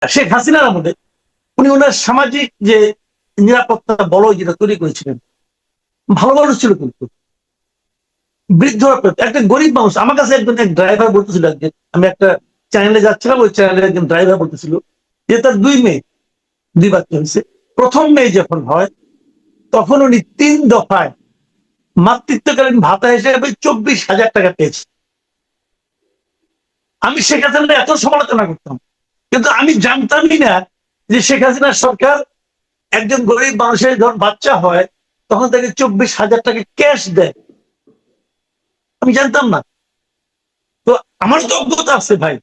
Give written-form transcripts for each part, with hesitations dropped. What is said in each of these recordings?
শেখ হাসিনার আমলে উনি ওনার সামাজিক যে নিরাপত্তা বলয় যেটা তৈরি করেছিলেন, ভালো মানুষ ছিল কিন্তু বৃদ্ধ একটা গরিব মানুষ। আমার কাছে একজন এক ড্রাইভার বলতেছিল, একদিন আমি একটা চ্যানেলে যাচ্ছিলাম, ওই চ্যানেলের একজন ড্রাইভার বলতেছিল যে তার দুই বাচ্চা হয়েছে। প্রথম মেয়ে যখন হয় তখন উনি 3 দফায় মাতৃত্বকালীন ভাতা হিসেবে 24,000 টাকা পেয়েছে। আমি শেখ হাসিনা এত সমালোচনা করতাম, কিন্তু আমি জানতামই না যে শেখ হাসিনার সরকার একজন গরিব মানুষের যখন বাচ্চা হয় তখন তাকে 24,000 টাকা ক্যাশ দেয়। আমি জানতাম না। তো আমার তো অজ্ঞতা আছে ভাই,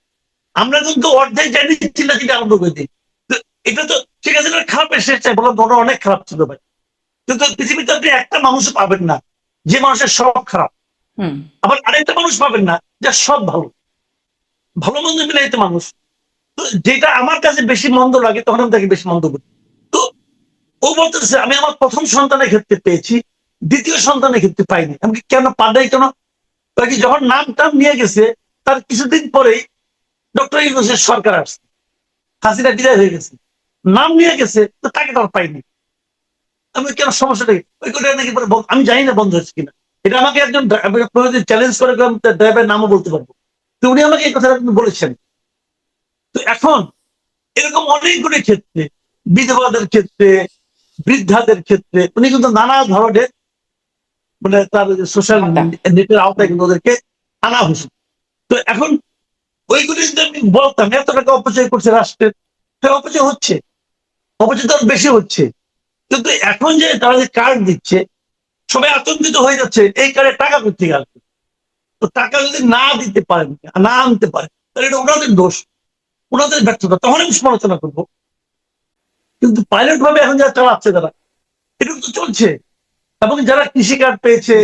আমরা কিন্তু অর্ধেক জানি চিল্লা চিল্লা আরম্ভ করে দিই। তো এটা তো ঠিক আছে, খারাপ এসেছে বললাম, ওরা অনেক খারাপ ছিল ভাই। কিন্তু পৃথিবীতে আপনি একটা মানুষ পাবেন না যে মানুষের সব খারাপ, আবার আরেকটা মানুষ পাবেন না যার সব ভালো। ভালো মন্দ মিলাইতে মানুষ। তো যেটা আমার কাছে বেশি মন্দ লাগে তখন আমি তাকে বেশি মন্দ করি। তো ও বলতেছে আমি আমার প্রথম সন্তানের ক্ষেত্রে পেয়েছি, দ্বিতীয় সন্তানের ক্ষেত্রে পাইনি। আমি কেন পাঠাই কেন? যখন নাম টাম নিয়ে গেছে তার কিছুদিন পরেই ডক্টর ইউনূসের সরকার আসছে, হাসিনা বিদায় হয়ে গেছে, নাম নিয়ে গেছে, তো তাকে তো আর পাইনি। আমি কেন সমস্যাটা ওই কোটা নাকি আমি জানি না বন্ধ হচ্ছে কিনা। এটা আমাকে একজন চ্যালেঞ্জ করে ড্রাইভারের নামও বলতে পারবো। তো উনি আমাকে এই কথা বলেছেন। তো এখন এরকম অনেকগুলি ক্ষেত্রে, বিধবাদের ক্ষেত্রে, বৃদ্ধাদের ক্ষেত্রে উনি কিন্তু নানা ধরনের মানে তার সোশ্যাল নেটের আওতায় কিন্তু ওদেরকে আনা হয়েছে। তো এখন ওইগুলি যদি আমি বলতাম এত টাকা অপচয় করছে রাষ্ট্রের, হ্যাঁ অপচয় হচ্ছে, অপচয় তো বেশি হচ্ছে। কিন্তু এখন যে তারা যে কার্ড দিচ্ছে সবাই আতঙ্কিত হয়ে যাচ্ছে, এই কার্ডে টাকা করতে গেল। তো টাকা যদি না দিতে পারেন, না আনতে পারে, তাহলে এটা ওনাদের দোষ, ওনাদের ব্যর্থতা, তখন আমি সমালোচনা করবো। কিন্তু পাইলট ভাবে এখন যারা চালাচ্ছে তারা, এটা তো চলছে। এবং যারা কৃষি কার্ড পেয়েছে,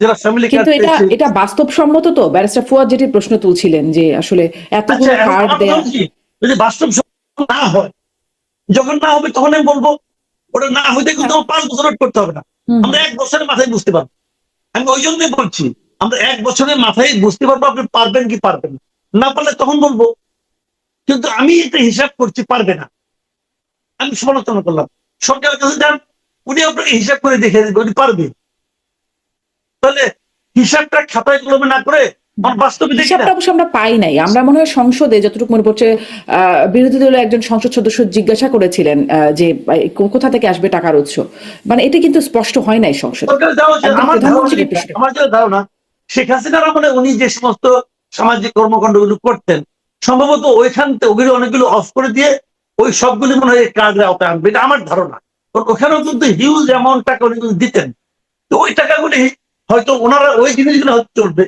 যারা ফ্যামিলি কার্ড কিন্তু এটা পেয়েছে। এটা বাস্তবসম্মত তো? ব্যারিস্টার ফুয়াদ যেটি প্রশ্ন তুলছিলেন যে আসলে আচ্ছা, এতগুলো কার্ড আমার দেয়া। কি যদি বাস্তব না হয়, যখন না হবে তখন আমি বলবো ওটা না হইতে কিন্তু 5 বছর ওয়েট করতে হবে না। আমরা 1 বছরের মাথায় বুঝতে পারবো। আমি ওই জন্যই বলছি আমরা 1 বছরের মাথায় বুঝতে পারবো আপনি পারবেন কি পারবেন না, পারলে তখন বলবো। কিন্তু আমি এটা হিসাব করছি পারবে না, আমি সমালোচনা করলাম। সরকারের কাছে যান, উনি আপনাকে হিসাব করে দেখে দেবে উনি পারবে। তাহলে হিসাবটা খাতায় কলমে না করে বাস্তবে দেখি না। হিসাবটা অবশ্য আমরা পাই নাই। আমরা মনে হয় সংসদে যতটুকু মনে পড়ছে বিরোধী দলের একজন সংসদ সদস্য জিজ্ঞাসা করেছিলেন যে কোথা থেকে আসবে টাকার উৎস, মানে এটা কিন্তু স্পষ্ট হয় নাই সংসদে। একদম প্রধানমন্ত্রীর প্রশ্ন। আমার যেটা ধারণা শেখ হাসিনার আমলে উনি যে সমস্ত সামাজিক কর্মকাণ্ডগুলো করতেন সম্ভবত ওইখান থেকে ওগুলো অনেকগুলো অফ করে দিয়ে ওই সবগুলি মনে হয় কার্ডের আওতায় আনবে, এটা আমার ধারণা। ওখানেও কিন্তু হিউজ অ্যামাউন্ট টাকা উনি কিন্তু দিতেন। তো ওই টাকাগুলি হয়তো ওনারা ওই জিনিসগুলো হয়তো চলবে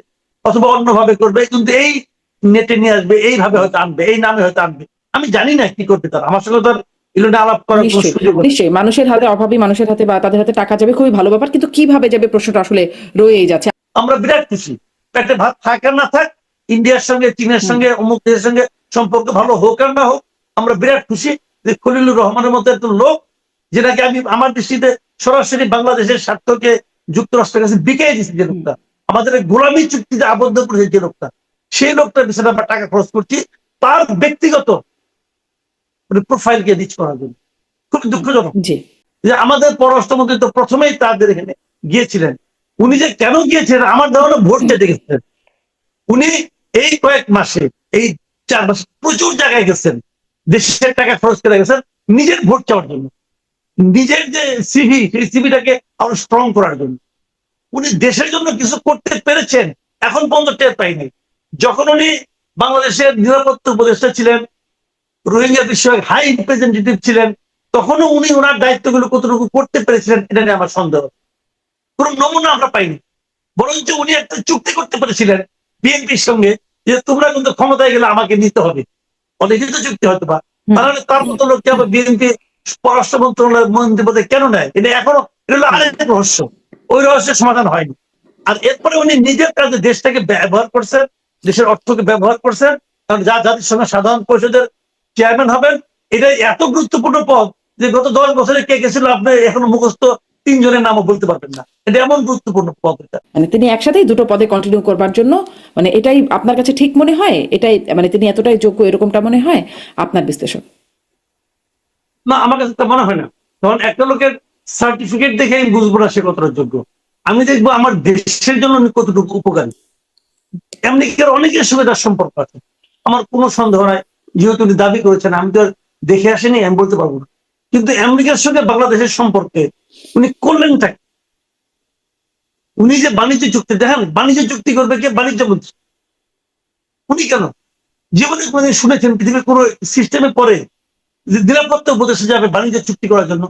অথবা অন্যভাবে করবে, কিন্তু এই নেটে নিয়ে আসবে, এইভাবে হয়তো আনবে, এই নামে হয়তো আনবে। আমি জানি না কি করবে তারা, আমার সঙ্গে তার এগুলো নিয়ে আলাপ করার কোনো নিশ্চয়ই সুযোগ নেই। নিশ্চয়ই মানুষের হাতে, অভাবী মানুষের হাতে বা তাদের হাতে টাকা যাবে, খুবই ভালো ব্যাপার, কিন্তু কিভাবে যাবে প্রশ্নটা আসলে রয়েই যাচ্ছে। আমরা বিরাট খুশি, পেটে ভাত থাক আর না থাক, ইন্ডিয়ার সঙ্গে, চীনের সঙ্গে, অমুক দেশের সঙ্গে সম্পর্ক ভালো হোক আর না হোক, আমরা বিরাট খুশি যে খলিলুর রহমানের মতো একটা লোক, যেটাকে আমি আমার দৃষ্টিতে সরাসরি বাংলাদেশের স্বার্থকে যুক্তরাষ্ট্রের কাছে বিকিয়ে দিচ্ছে, যে লোকটা আমাদের গোলামী চুক্তিতে আবদ্ধ করেছে, যে লোকটা, সেই লোকটার পিছনে আমরা টাকা খরচ করছি তার ব্যক্তিগত প্রোফাইলকে রিচ করার জন্য। খুব দুঃখজনক যে আমাদের পররাষ্ট্রমন্ত্রী তো প্রথমেই তাদের এখানে গিয়েছিলেন। উনি যে কেন গিয়েছিলেন আমার ধারণা ভোট চাইতে গেছেন। উনি এই কয়েক মাসে, এই 4 মাসে প্রচুর জায়গায় গেছেন, দেশের টাকা খরচ করে গেছেন নিজের ভোট চাওয়ার জন্য, নিজের যে সিভি সেই সিভিটাকে আরো স্ট্রং করার জন্য। উনি দেশের জন্য কিছু করতে পেরেছেন এখন পর্যন্ত টের পাইনি। যখন উনি বাংলাদেশের নিরাপত্তা উপদেষ্টা ছিলেন, রোহিঙ্গা বিষয়ক হাই রিপ্রেজেন্টেটিভ ছিলেন, তখনও উনি ওনার দায়িত্বগুলো কতটুকু করতে পেরেছিলেন এটা নিয়ে আমার সন্দেহ। কোন নমুনা আমরা পাইনি। বরঞ্চ উনি একটা চুক্তি করতে পেরেছিলেন বিএনপির সঙ্গে যে তোমরা কিন্তু ক্ষমতায় গেলে আমাকে নিতে হবে, অলিখিত চুক্তি হয়তো বা, তাহলে তার মতো লোককে আবার বিএনপি পররাষ্ট্র মন্ত্রণালয় মন্ত্রী পদে কেন নেয়, এটা এখনো এটা হলো আরেকটা রহস্য। ওই রহস্যের সমাধান হয়নি। আর এরপরে উনি নিজের কাজে দেশটাকে ব্যবহার করছেন, দেশের অর্থকে ব্যবহার করছেন, কারণ যা জাতিসংঘ সাধারণ পরিষদের চেয়ারম্যান হবেন, এটা এত গুরুত্বপূর্ণ পদ যে গত 10 বছরে কে গেছিল আপনি এখনো মুখস্থ 3 জনের নামও বলতে পারবেন না। এটা এমন গুরুত্বপূর্ণ পদ এটা। মানে তিনি একসাথেই দুটো পদে কন্টিনিউ করবার জন্য, মানে এটাই আপনার কাছে ঠিক মনে হয়? এটাই মানে তিনি এতটাই যোগ্য এরকমটা মনে হয় আপনার বিশ্লেষণ? না, আমার কাছে তা মনে হয় না। তখন একটা লোকের সার্টিফিকেট দেখে আমি বুঝবো না সে কতটা যোগ্য। আমি দেখবো আমার দেশের জন্য আমি কতটুকু উপকারী। আমেরিকার অনেকের সঙ্গে তার সম্পর্ক আছে, আমার কোনো সন্দেহ নাই। যেহেতু উনি দাবি করেছেন, আমি তো দেখে আসিনি, আমি বলতে পারবো না। কিন্তু আমেরিকার সঙ্গে বাংলাদেশের সম্পর্কে উনি করলেনটা কি? উনি যে বাণিজ্য চুক্তি, দেখেন বাণিজ্য চুক্তি করবে কে? বাণিজ্য মন্ত্রী। উনি কেন? জীবনে কোনদিন শুনেছেন পৃথিবীর কোন সিস্টেমে পরে যে নিরাপত্তা উপদেশে যাবে বাণিজ্য চুক্তি করার জন্য?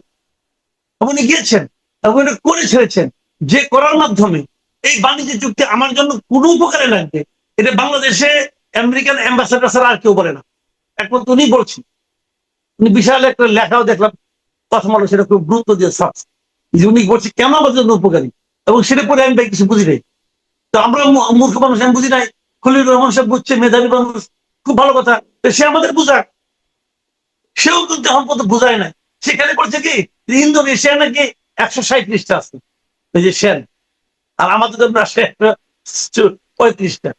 উনি গিয়েছেন এবং এটা করে ছেড়েছেন, যে করার মাধ্যমে এই বাণিজ্য চুক্তি আমার জন্য কোনো উপকারে লাগবে, এটা বাংলাদেশে আমেরিকান অ্যাম্বাসেডার ছাড়া আর কেউ বলে না, একমাত্র উনি বলছেন। উনি বিশাল একটা লেখাও দেখলাম, কথা বলো, সেটা খুব গুরুত্ব দিয়ে সার্চ, যে উনি বলছে কেন আমার জন্য উপকারী, এবং সেটা পরে আমি কিছু বুঝি নাই। তো আমরা মূর্খ মানুষ, আমি বুঝি নাই, খলিলুর রহমান সাহেব বুঝছে, মেধাবী মানুষ, খুব ভালো কথা, সে আমাদের বুঝাক। সেও কিন্তু এখন পর্যন্ত বুঝায় নাই। সেখানে বলছে কি ইন্দোনেশিয়া নাকি 137টা আছে ওই যে সেন, আর আমাদের জন্য আসে 35টা।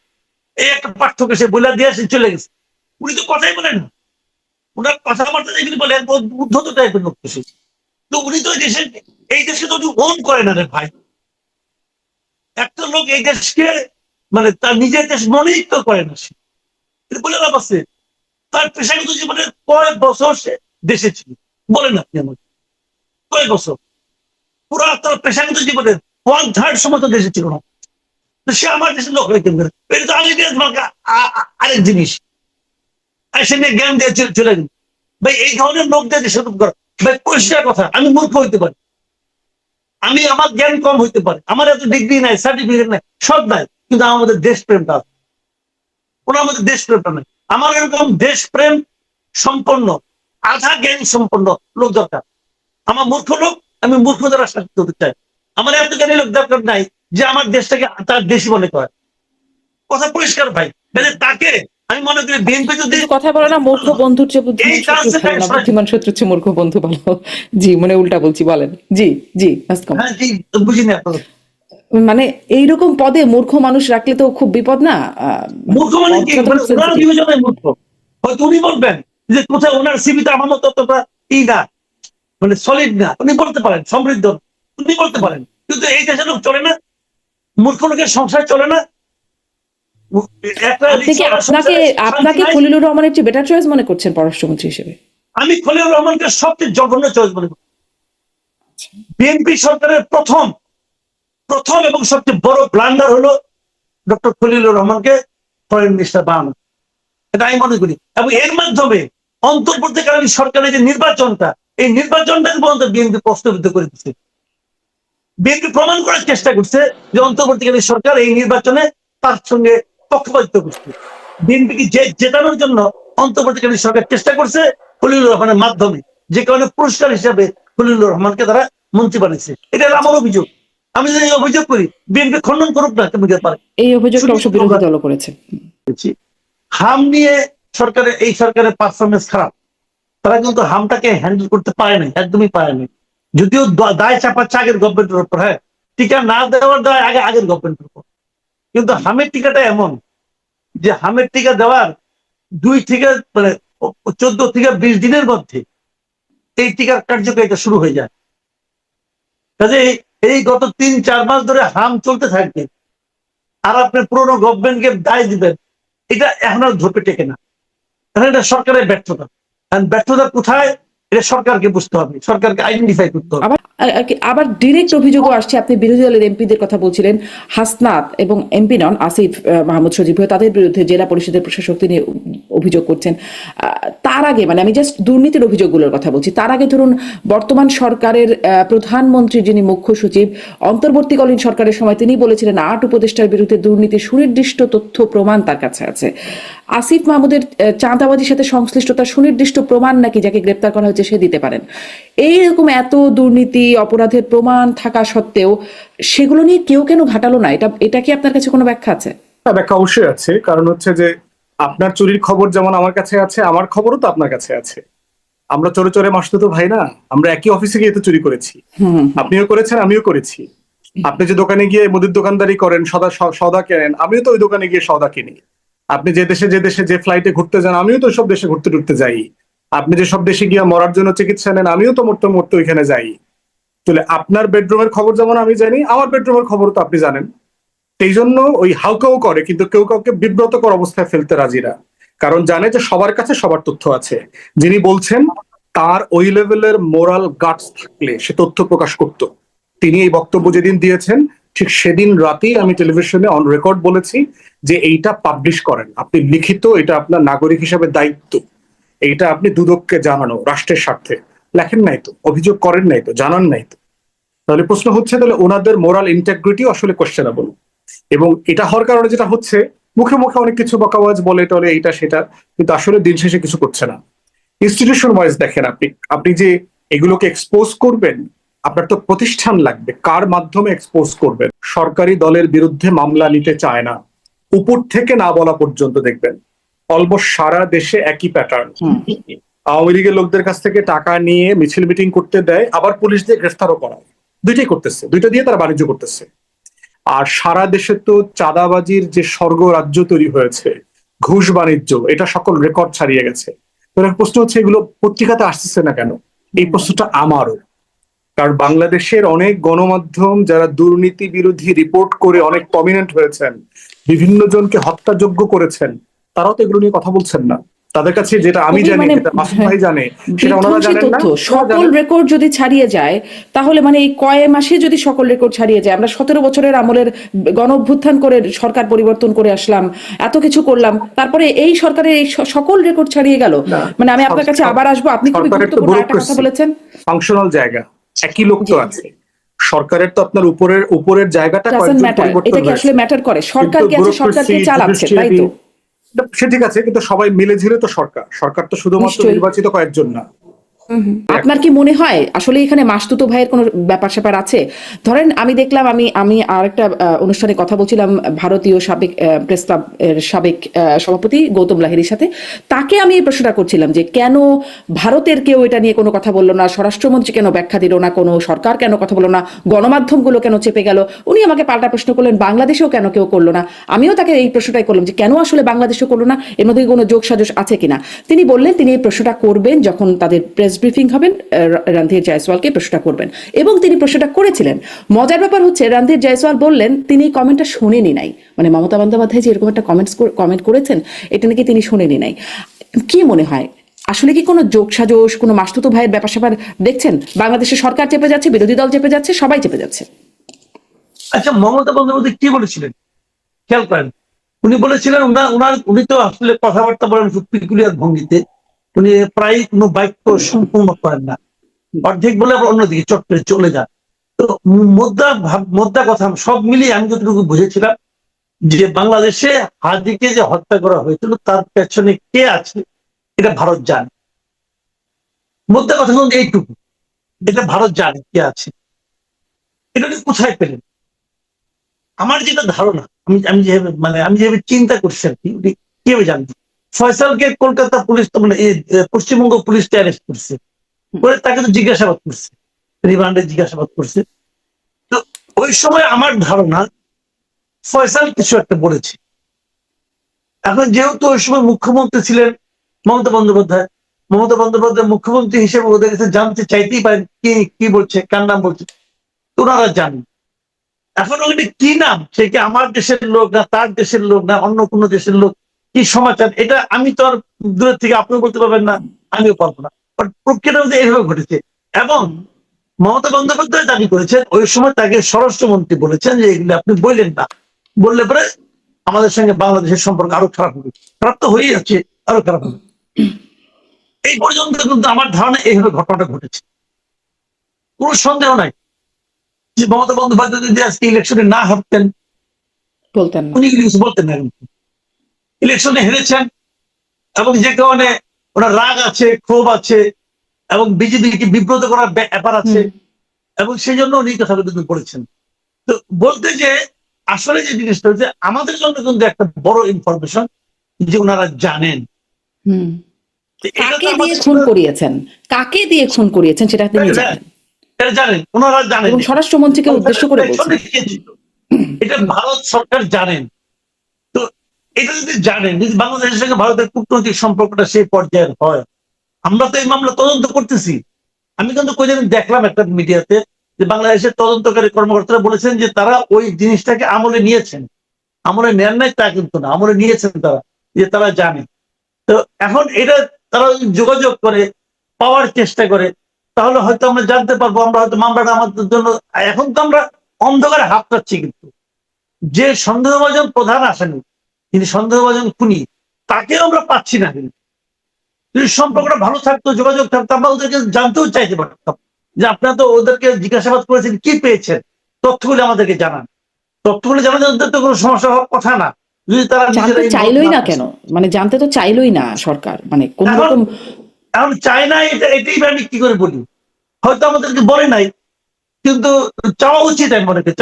এই একটা পার্থক্য সে বলে দিয়ে সে চলে গেছে। উনি তো কথাই বলেন না, ওনার কথাবার্তা যেগুলি বলে উদ্ধত টাইপের লোক। তো উনি তো এই দেশকে তো উনি ওন করে না রে ভাই। একটা লোক এই দেশকে মানে তার নিজের দেশ মনেই তো করে না, সে বলে লাভ আছে? তার পেশাগত জীবনে কয়েক বছর সে দেশে ছিল, বলেন আপনি আমাকে, কয়েক বছর? পুরো তার পেশাগত জীবনের 1/3 সময় তো দেশে ছিল না। তো সে আমার দেশের লোক হয়ে কেমন? এটা তো আরেক জিনিস। আর সে নিয়ে জ্ঞান দিয়ে চলে গেল। ভাই এই ধরনের লোকদের দেশে করা, ভাই পরিষ্কার কথা, আমি মূর্খ হইতে পারি, আমি আমার জ্ঞান কম হইতে পারে, আমার এত ডিগ্রি নাই, সার্টিফিকেট নাই, সব নাই, কিন্তু আমাদের দেশপ্রেমটা আছে। ওরা আমাদের দেশপ্রেমটা নাই। আমার এরকম দেশপ্রেম সম্পন্ন, আধা জ্ঞান সম্পন্ন লোক দরকার। আমার মূর্খ লোক, আমি মূর্খ দ্বারা শাসিত হতে চাই। আমার এত জ্ঞানী লোক দরকার নাই যে আমার দেশটাকে তার দেশই মনে করে। কথা পরিষ্কার ভাই। তাকে আমি মনে করি বিএনপি যদি কথা বলে না, মূর্খ বন্ধুর চেয়ে বুদ্ধিমান শত্রু ভালো না, বুদ্ধিমান শত্রুর চেয়ে মূর্খ বন্ধু ভালো। জি, মানে উল্টা বলছি, বলেন। জি জি, আসসালাম। হ্যাঁ জি, বুঝিনি আপনার মানে এইরকম পদে মূর্খ মানুষ রাখলে তো খুব বিপদ না? মূর্খ মানে কি? মানে ওনার বিবেচনায় মূর্খ। হয়তো উনি বলবেন যে কোথায় ওনার সিবিতে আমার মতো অতটা না, মানে সলিড না, উনি বলতে পারেন, সমৃদ্ধ উনি বলতে পারেন, কিন্তু এই দেশের লোক চলে না, মূর্খ লোকের সংসার চলে না। আপনি কি আপনাকে খলিলুর রহমানের চেয়ে বেটার চয়েস মনে করছেন পররাষ্ট্রমন্ত্রী হিসেবে? আমি খলিলুর রহমানকে সবচেয়ে জঘন্য চয়েস মনে করি। বিএনপি সরকারের প্রথম এবং সবচেয়ে বড় ব্লান্ডার হলো ডক্টর খলিলুর রহমানকে ফরেন মিনিস্টার বানানো, এটা আমি মনে করি। এবং এর মাধ্যমে অন্তর্বর্তীকালীন সরকারের যে নির্বাচনটা, এই নির্বাচনটাকে পর্যন্ত বিএনপি প্রশ্নবিদ্ধ করে দিচ্ছে। বিএনপি প্রমাণ করার চেষ্টা করছে যে অন্তর্বর্তীকালীন সরকার এই নির্বাচনে তার সঙ্গে পক্ষপাতিত্ব করছে। বিএনপিকে জেতানোর জন্য অন্তর্বর্তীকালীন সরকার চেষ্টা করছে খলিলুর রহমানের মাধ্যমে, যে কারণে পুরস্কার হিসাবে খলিলুর রহমানকে তারা মন্ত্রী বানিয়েছে। এটা আমার অভিযোগ। আমি যদি অভিযোগ করি, বিএনপি খণ্ডন করুক না, কেমন পারে। এই অভিযোগটা অবশ্য বিরোধী দল করেছে। হাম নিয়ে এই সরকারের পারফরমেন্স খারাপ। তারা কিন্তু হামটাকে হ্যান্ডেল করতে পারে নাই, একদমই পারে নাই। যদিও দায় চাপাচ্ছে আগের গভর্নমেন্টের উপর, হ্যাঁ, টিকা না দেওয়ার দায় আগের গভর্নমেন্টের উপর। কিন্তু হামের টিকাটা এমন যে হামের টিকা দেওয়ার 2 থেকে মানে 14 থেকে 20 দিনের মধ্যে এই টিকার কার্যকারিতা শুরু হয়ে যায়। কাজে এই গত 3-4 মাস ধরে হাম চলতে থাকবে, আর আপনি পুরোনো গভর্নমেন্টকে দায় দিবেন, এটা এখন আর ধরতে টেকে না। এটা সরকারের ব্যর্থতা। ব্যর্থতা কোথায়, এটা সরকারকে বুঝতে হবে, সরকারকে আইডেন্টিফাই করতে হবে। আবার ডিরেক্ট অভিযোগও আসছে, আপনি বিরোধী দলের এমপিদের কথা বলছিলেন, হাসনাত এবং এমপি নন আসিফ মাহমুদ সজীব, তাদের বিরুদ্ধে জেলা পরিষদের প্রশাসক তিনি অভিযোগ করছেন। তার আগে, মানে আমি জাস্ট দুর্নীতির অভিযোগগুলোর কথা বলছি, তার আগে ধরুন বর্তমান সরকারের প্রধানমন্ত্রী যিনি মুখ্য সচিব, অন্তর্বর্তীকালীন সরকারের সময় তিনি বলেছিলেন 8 উপদেষ্টার বিরুদ্ধে দুর্নীতির সুনির্দিষ্ট তথ্য প্রমাণ তার কাছে আছে। আসিফ মাহমুদের চাঁদাবাজির সাথে সংশ্লিষ্টতার সুনির্দিষ্ট প্রমাণ নাকি যাকে গ্রেপ্তার করা হয়েছে সে দিতে পারেন। এইরকম এত দুর্নীতি অপরাধের প্রমাণ থাকা সত্ত্বেও সেগুলো নিয়ে কেউ কেন ঘাটালো না? এটা কি আপনার কাছে কোনো ব্যাখ্যা আছে? ব্যাখ্যা অবশ্যই আছে। কারণ হচ্ছে যে আপনার চুরির খবর যেমন আমার কাছে আছে, আমার খবরও তো আপনার কাছে আছে। আমরা চোরে চোরে মাসতুতো ভাই না? আমরা একই অফিসে গিয়ে তো চুরি করেছি, আপনিও করেছেন, আমিও করেছি। আপনি যে দোকানে গিয়ে মুদির দোকানদারি করেন, সদা কেনেন, আমিও তো ওই দোকানে গিয়ে সদা কিনি। আপনি যে দেশে যে ফ্লাইটে ঘুরতে যান, আমিও তো সব দেশে ঘুরতে যাই। আপনি যেসব দেশে গিয়ে মরার জন্য চিকিৎসা নেন, আমিও তো মরতে মরতে ওইখানে যাই। তাহলে আপনার বেডরুমের খবর যেমন আমি জানি, আমার বেডরুমের খবর তো আপনি জানেন। সেই জন্য ওই হাউকাউ করে, কিন্তু কেউ কাউকে বিব্রতকর অবস্থায় ফেলতে রাজি না, কারণ জানে যে সবার কাছে সবার তথ্য আছে। যিনি বলছেন তার ওই লেভেলের মোরাল গাটস থাকলে সে তথ্য প্রকাশ করত। তিনি এই বক্তব্য যেদিন দিয়েছেন ঠিক সেদিন রাতেই আমি টেলিভিশনে অন রেকর্ড বলেছি যে এইটা পাবলিশ করেন, আপনি লিখিত, এটা আপনার নাগরিক হিসাবে দায়িত্ব, এইটা আপনি দুদককে জানানো রাষ্ট্রের স্বার্থে। লেখেন নাই তো, অভিযোগ করেন নাই তো, জানান নাই তো। তাহলে প্রশ্ন হচ্ছে, তাহলে ওনাদের মোরাল ইন্টেগ্রিটিও আসলে কোশ্চেনেবল। এবং এটা হওয়ার কারণে যেটা হচ্ছে, মুখে মুখে অনেক কিছু বকাবাজ বলে টলে এইটা সেটা, কিন্তু আসলে দিন শেষে কিছু করছে না। ইনস্টিটিউশন ওয়াইজ দেখেন, আপনি আপনি যে এগুলোকে এক্সপোজ করবেন, আপনার তো প্রতিষ্ঠান লাগবে, কার মাধ্যমে এক্সপোজ করবেন। সরকারি দলের বিরুদ্ধে মামলা নিতে চায় না, উপর থেকে না বলা পর্যন্ত দেখবেন অলমোস্ট সারা দেশে একই প্যাটার্ন। আওয়ামী লীগের লোকদের কাছ থেকে টাকা নিয়ে মিছিল মিটিং করতে দেয়, আবার পুলিশ দিয়ে গ্রেফতারও করায়, দুইটাই করতেছে, দুইটা দিয়ে তারা বাণিজ্য করতেছে। আর সারা দেশে তো চাঁদাবাজির যে স্বর্গ রাজ্য তৈরি হয়েছে, ঘুষ বাণিজ্য, এটা সকল রেকর্ড ছাড়িয়ে গেছে। প্রশ্ন হচ্ছে এগুলো পত্রিকাতে আসতেছে না কেন? এই প্রশ্নটা আমারও। কারণ বাংলাদেশের অনেক গণমাধ্যম যারা দুর্নীতি বিরোধী রিপোর্ট করে অনেক প্রমিনেন্ট হয়েছেন, বিভিন্ন জনকে হত্যাযোগ্য করেছেন, তারাও তো এগুলো নিয়ে কথা বলছেন না। তাদের কাছে যেটা আমি খুবই জানি, মানে যেটা মাসুদ ভাই জানে, সেটা ওনারা বিধ্বংসী জানেন না। তথ্য, সকল রেকর্ড যদি ছাড়িয়ে যায়, তাহলে মানে এই কয় মাসে যদি সকল রেকর্ড ছাড়িয়ে যায়, আমরা 17 বছরের আমলের গণ অভ্যুত্থান করে সরকার পরিবর্তন করে আসলাম, এত কিছু করলাম, তারপরে এই সরকারের এই সকল রেকর্ড ছাড়িয়ে গেল। মানে আমি আপনার কাছে আবার আসবো, আপনি খুবই গুরুত্বপূর্ণ একটা কথা বলেছেন। ফাংশনাল জায়গা, একই লোক তো আছে সরকারের, তো আপনার উপরের উপরের জায়গাটা ডাজন্ট ম্যাটার, এটা কি আসলে ম্যাটার করে? সরকার কি আছে, সরকারকে চালাচ্ছে, তাই তো? সে ঠিক আছে, কিন্তু সবাই মিলে ঝিলে তো সরকার, সরকার তো শুধুমাত্র নির্বাচিত কয়েকজন না। আপনার কি মনে হয় আসলে এখানে মাসতুতো ভাইয়ের কোনো ব্যাপার স্যাপার আছে? ধরেন আমি দেখলাম, আমি আরেকটা অনুষ্ঠানে কথা বলছিলাম ভারতীয় সাবেক প্রেস ক্লাবের সাবেক সভাপতি গৌতম লাহিড়ীর সাথে। তাকে আমি এই প্রশ্নটা করছিলাম যে কেন ভারতের কেউ এটা নিয়ে কোনো কথা বললো না, স্বরাষ্ট্রমন্ত্রী কেন ব্যাখ্যা দিল না, কোনো সরকার কেন কথা বললো না, গণমাধ্যমগুলো কেন চেপে গেল? উনি আমাকে পাল্টা প্রশ্ন করলেন, বাংলাদেশেও কেন কেউ করলো না? আমিও তাকে এই প্রশ্নটাই করলাম যে কেন আসলে বাংলাদেশেও করলো না, এর মধ্যে কোনো যোগ সাজস আছে কিনা। তিনি বললেন তিনি এই প্রশ্নটা করবেন যখন তাদের প্রেস ব্রিফিং হবেন, রণধীর জয়সওয়ালকে প্রশ্নটা করবেন, এবং তিনি প্রশ্নটা করেছিলেন। মজার ব্যাপার হচ্ছে রণধীর জয়সওয়াল বললেন তিনি কমেন্টটা শোনেনি নাই, মানে মমতা বন্দ্যোপাধ্যায় যে এরকম একটা কমেন্ট করেছেন এটা নাকি তিনি শোনেনি নাই। কি মনে হয় আসলে কি কোনো যোগসাজশ, কোনো মাসতুতো ভাইয়ের ব্যাপার স্যাপার দেখছেন? বাংলাদেশের সরকার চেপে যাচ্ছে, বিরোধী দল চেপে যাচ্ছে, সবাই চেপে যাচ্ছে। আচ্ছা, মমতা বন্দ্যোপাধ্যায় কি বলেছিলেন খেয়াল করেন? উনি বলেছিলেন, উনি তো আসলে কথাবার্তা বলেন খুব পিকুলিয়ার ভঙ্গিতে। উনি প্রায় কোনো বাক্য সম্পূর্ণ করেন না, অর্ধেক বলে আবার অন্যদিকে চট করে চলে যান। তো মোদ্দা কথা সব মিলিয়ে আমি যতটুকু বুঝেছিলাম যে বাংলাদেশে হাদিকে যে হত্যা করা হয়েছিল তার পেছনে কে আছে এটা ভারত জানে। মোদ্দা কথা কিন্তু এইটুকু, এটা ভারত জানে কে আছে। এটা উনি কোথায় পেলেন? আমার যেটা ধারণা, আমি যেভাবে চিন্তা করছি আর কি, উনি কিভাবে জানতেন ফয়সালকে কলকাতা পুলিশ তো মানে পশ্চিমবঙ্গ পুলিশ অ্যারেস্ট করছে, করে তাকে তো জিজ্ঞাসাবাদ করছে, রিমান্ডে জিজ্ঞাসাবাদ করছে। তো ওই সময় আমার ধারণা ফয়সাল কিছু একটা বলেছে। এখন যেহেতু ওই সময় মুখ্যমন্ত্রী ছিলেন মমতা বন্দ্যোপাধ্যায়, মুখ্যমন্ত্রী হিসেবে ওদের কাছে জানতে চাইতেই পারেন কি বলছে, কার নাম বলছে, ওনারা জানেন। এখন ওখানে কি নাম, সে কি আমার দেশের লোক না তার দেশের লোক না অন্য কোনো দেশের লোক, কি সমাচার, এটা আমি তো আর দূরের থেকে আপনিও বলতে পারবেন না, আমিও পারবো না। প্রক্রিয়াটা এইভাবে ঘটেছে। এবং মমতা বন্দ্যোপাধ্যায় দাবি করেছেন ওই সময় তাকে স্বরাষ্ট্রমন্ত্রী বলেছেন যে এগুলো আপনি বললেন না, বললে পরে আমাদের সঙ্গে বাংলাদেশের সম্পর্ক আরো খারাপ হবে। খারাপ তো হয়েই যাচ্ছে, আরো খারাপ হবে। এই পর্যন্ত কিন্তু আমার ধারণা এইভাবে ঘটনাটা ঘটেছে, কোনো সন্দেহ নাই যে মমতা বন্দ্যোপাধ্যায় যদি আজকে ইলেকশনে না হারতেন বলতেন না, উনি কিছু বলতেন না। ইলেকশনে হেরেছেন এবং যে কারণে ওনার রাগ আছে, ক্ষোভ আছে এবং বিজেপিকে বিব্রত করার ব্যাপার আছে, এবং সেই জন্য উনি কথাটা কিন্তু বলেছেন। তো বলতে যে আসলে যে জিনিসটা হচ্ছে আমাদের জন্য কিন্তু একটা বড় ইনফরমেশন যে ওনারা জানেন কাকে দিয়ে খুন করিয়েছেন, কাকে দিয়ে খুন করিয়েছেন সেটা তিনি জানেন, জানেন, ওনারা জানেন, এবং স্বরাষ্ট্রমন্ত্রীকে উদ্দেশ্য করে বলছেন এটা ভারত সরকার জানেন। তো এটা যদি জানেন, যদি বাংলাদেশের সঙ্গে ভারতের কূটনৈতিক সম্পর্কটা সেই পর্যায়ের হয়, আমরা তো এই মামলা তদন্ত করতেছি। আমি কিন্তু কোই দেখলাম একটা মিডিয়াতে যে বাংলাদেশের তদন্তকারী কর্মকর্তারা বলেছেন যে তারা ওই জিনিসটাকে আমলে নিয়েছেন। আমলে নেন নাই তা কিন্তু না, আমলে নিয়েছেন তারা, যে তারা জানে। তো এখন এটা তারা যদি যোগাযোগ করে পাওয়ার চেষ্টা করে, তাহলে হয়তো আমরা জানতে পারবো, আমরা হয়তো মামলাটা আমাদের জন্য। এখন তো আমরা অন্ধকারে হাত পাচ্ছি, কিন্তু যে সন্দেহভাজন প্রধান আসামি, যিনি সন্দেহভাজন খুনি, তাকেও আমরা পাচ্ছি না। কিন্তু যদি সম্পর্কটা ভালো থাকতো, যোগাযোগ থাকতো, আমরা ওদেরকে জানতেও চাইতে পারতাম যে আপনারা তো ওদেরকে জিজ্ঞাসাবাদ করেছেন, কি পেয়েছেন, তথ্যগুলো আমাদেরকে জানান। তথ্যগুলো জানাতে ওদের তো কোনো সমস্যা হওয়ার কথা না, যদি তারা জানতে চাইলোই না কেন, মানে জানতে তো চাইলোই না সরকার, মানে কোন রকম। এখন চায় না, এটাই আমি কি করে বলি, হয়তো আমাদেরকে বলে নাই, কিন্তু চাওয়া উচিত আমি মনে করি।